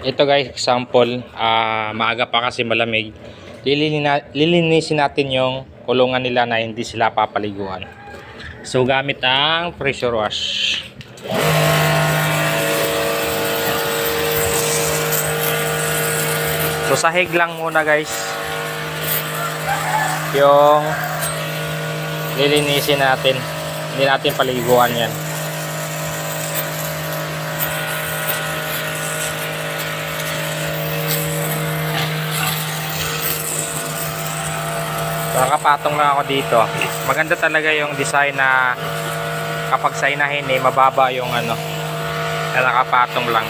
Ito guys, example, maaga pa kasi malamig. Lilinisin natin yung kulungan nila na hindi sila papaliguan. So gamit ang pressure wash. So sahig lang muna guys yung lilinisin natin. Hindi natin paliguan yan. Nakapatong lang ako dito. Maganda talaga yung design na kapag sa inahin mababa yung ano, na nakapatong lang.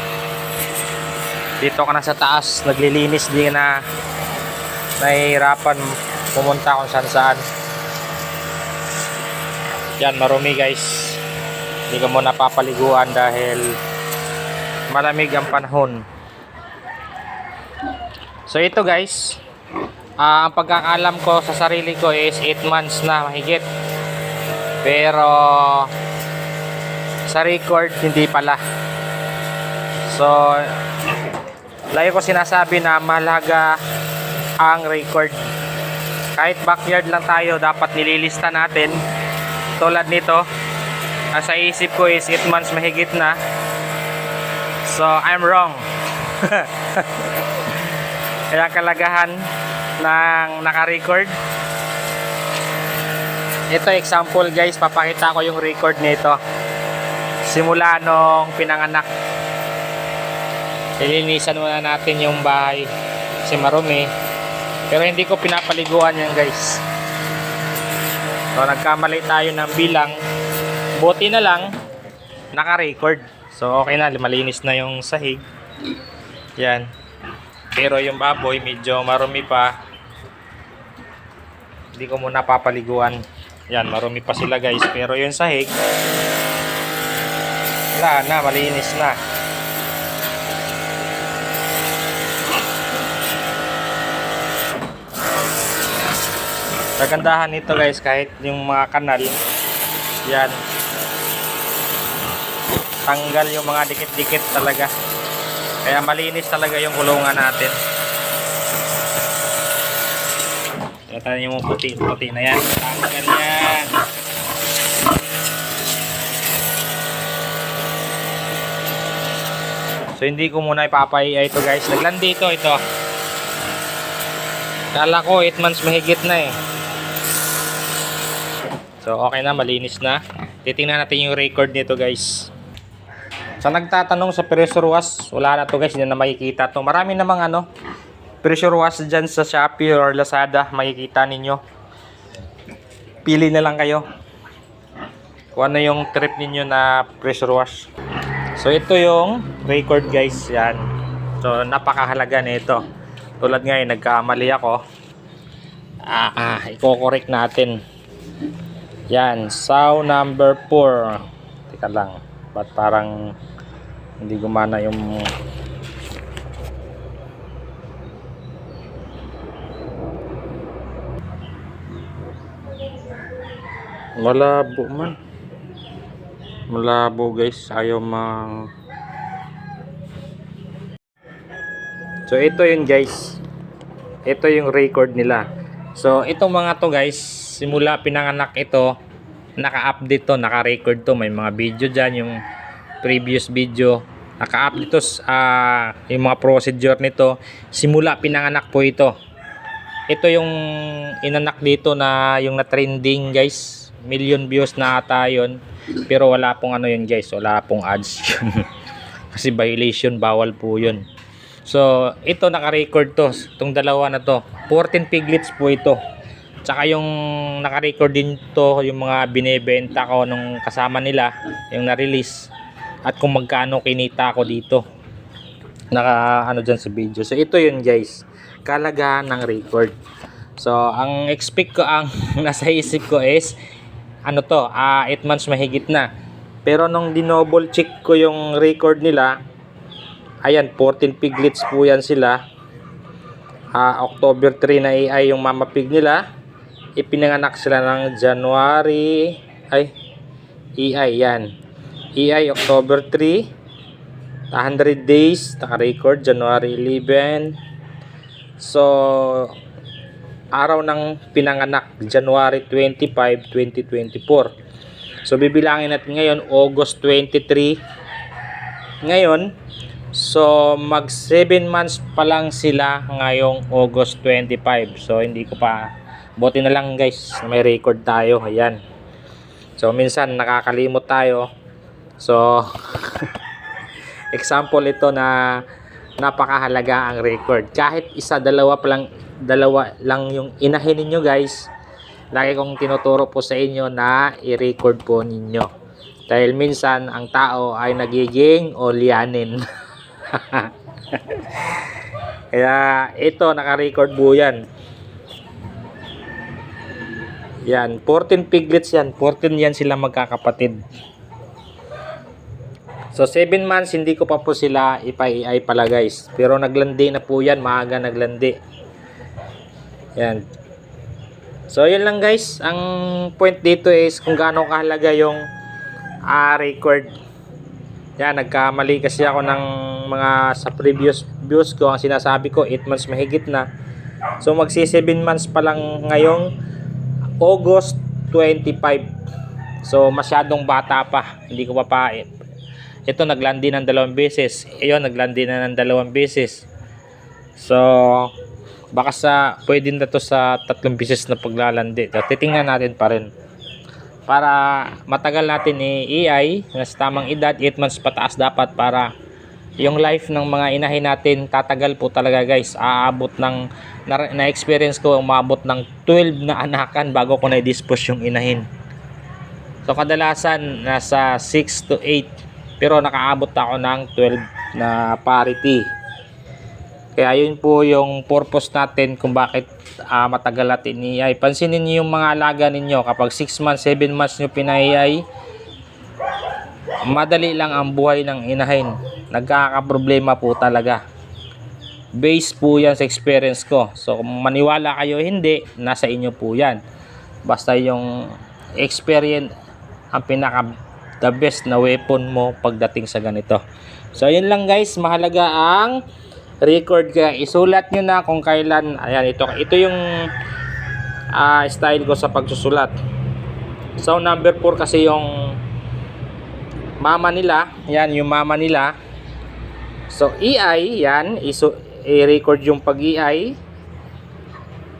Dito ka na sa taas, naglilinis, di na nahihirapan pumunta kung saan saan. Yan, marumi guys. Hindi ka muna papaliguan dahil malamig ang panahon. So ito guys, ang pagkakaalam ko sa sarili ko is 8 months na mahigit. Pero sa record hindi pala. So lagi ko sinasabi na mahalaga ang record. Kahit backyard lang tayo, dapat nililista natin. Tulad nito, sa isip ko is 8 months mahigit na. So I'm wrong. Kaya kalagahan ng naka-record. Ito example guys, papakita ko yung record nito simula nung pinanganak. Ilinisan muna natin yung bahay kasi marumi, pero hindi ko pinapaliguan yan guys. So nagkamali tayo ng bilang, buti na lang naka-record. So okay na, malinis na yung sahig yan, pero yung baboy medyo marumi pa. Hindi ko muna papaliguan. Yan, marumi pa sila guys. Pero yung sahig, wala na, malinis na. Kagandahan nito guys, kahit yung mga kanal, yan, tanggal yung mga dikit-dikit talaga. Kaya malinis talaga yung kulungan natin. Tatan yung puti-puti na yan. Tanggal yan. So hindi ko muna ipapaiya ito guys. Naglandi ito. Kala ko 8 months mahigit na eh. So okay na, malinis na. Titingnan natin yung record nito guys. Sa nagtatanong sa pressure wash, wala na to guys, hindi na makikita to. Marami namang ano, pressure wash dyan sa Shopee or Lazada, makikita ninyo. Pili na lang kayo kung ano yung trip ninyo na pressure wash. So ito yung record guys, yan. So napakahalaga nito. Tulad ngayon, nagkamali ako. Iko-correct natin. Yan, sound number 4. Teka lang, ba't parang hindi gumana yung malabo man. Malabo guys, ayaw mang. So ito yun guys. Ito yung record nila. So itong mga to guys, simula pinanganak ito, naka-update to, naka-record to. May mga video dyan, yung previous video. Naka-update to, yung mga procedure nito. Simula pinanganak po ito. Ito yung inanak dito na yung na-trending guys. Million views na ata yun. Pero wala pong ano yun guys, wala pong ads. Kasi violation, bawal po yun. So ito naka-record to, itong dalawa na to, 14 piglets po ito. Tsaka yung naka-record din to, yung mga binebenta ko nung kasama nila, yung na-release, at kung magkano kinita ko dito, naka ano dyan sa video. So ito yun guys, kalagahan ng record. So ang expect ko, ang nasa isip ko is ano to, 8 months mahigit na. Pero nung dinouble check ko yung record nila, ayan, 14 piglets po yan sila. October 3 na AI yung mama pig nila. Ipinanganak sila ng January, EI yan. EI October 3. 100 days naka-record, January 11. So araw ng pinanganak, January 25, 2024. So bibilangin natin ngayon August 23 ngayon. So mag 7 months pa lang sila ngayong August 25. So hindi ko pa, buti na lang guys may record tayo. Ayan. So minsan nakakalimot tayo. So example ito na napakahalaga ang record. Kahit isa, dalawa lang yung inahin ninyo guys. Lagi kong tinuturo po sa inyo na i-record po ninyo. Dahil minsan ang tao ay nagiging olyanin. Kaya ito naka-record po yan. Yan, 14 piglets yan. 14 yan sila magkakapatid. So 7 months hindi ko pa po sila ipa-AI pala guys. Pero naglandi na po yan, maaga naglandi. Yan. So yun lang guys, ang point dito is kung gaano kahalaga yung record. Yan, nagkamali kasi ako ng mga sa previous views ko. Ang sinasabi ko 8 months mahigit na. So magsi 7 months pa lang ngayong August 25. So masyadong bata pa, hindi ko pa ito naglandi ng 2 beses. Ayun, naglandi na ng 2 beses. So baka pwede na to sa 3 beses na paglalandi. So, titingnan natin pa rin. Para matagal natin i-AI na sa tamang edad, 8 months pataas dapat, para yung life ng mga inahin natin tatagal po talaga guys. Aabot ng na-experience ko, umabot ng 12 na anakan bago ko na-dispose yung inahin. So kadalasan nasa 6 to 8. Pero nakaabot ako ng 12 na parity. Kaya yun po yung purpose natin kung bakit matagal natin i-AI. Pansinin niyo yung mga alaga ninyo. Kapag 6 months, 7 months nyo pina-AI, madali lang ang buhay ng inahin. Nagkakaproblema po talaga. Base po yan sa experience ko. So kung maniwala kayo hindi, nasa inyo po yan. Basta yung experience ang the best na weapon mo pagdating sa ganito. So yun lang guys, mahalaga ang record. Kaya isulat nyo na kung kailan. Ayan, ito yung style ko sa pagsusulat. So number 4 kasi yung mama nila. Yan yung mama nila. So EI yan, i-record yung pag-EI,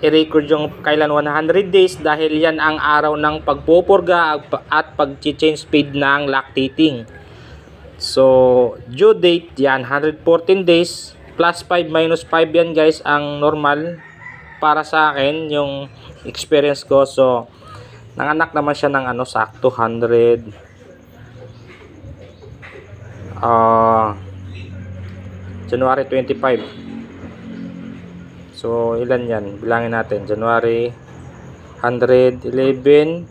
i-record yung kailan 100 days dahil yan ang araw ng pagpupurga at pag-change speed ng lactating. So due date yan 114 days plus 5 minus 5 yan guys ang normal para sa akin yung experience ko. So nanganak naman siya ng sakto 100 January 25. So ilan yan? Bilangin natin. January 111.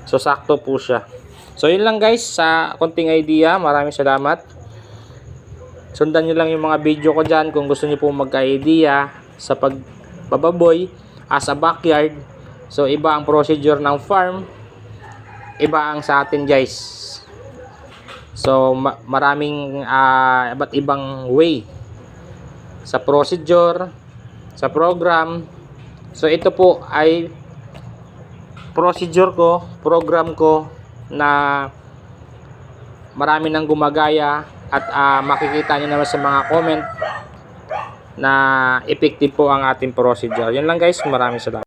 So sakto po siya. So yun lang guys sa konting idea. Maraming salamat. Sundan nyo lang yung mga video ko dyan kung gusto nyo po magka-idea sa pagbababoy as a backyard. So iba ang procedure ng farm, iba ang sa atin guys. So maraming iba't ibang way sa procedure, sa program. So ito po ay procedure ko, program ko na marami nang gumagaya at makikita nyo naman sa mga comment na effective po ang ating procedure. Yun lang guys, maraming salamat.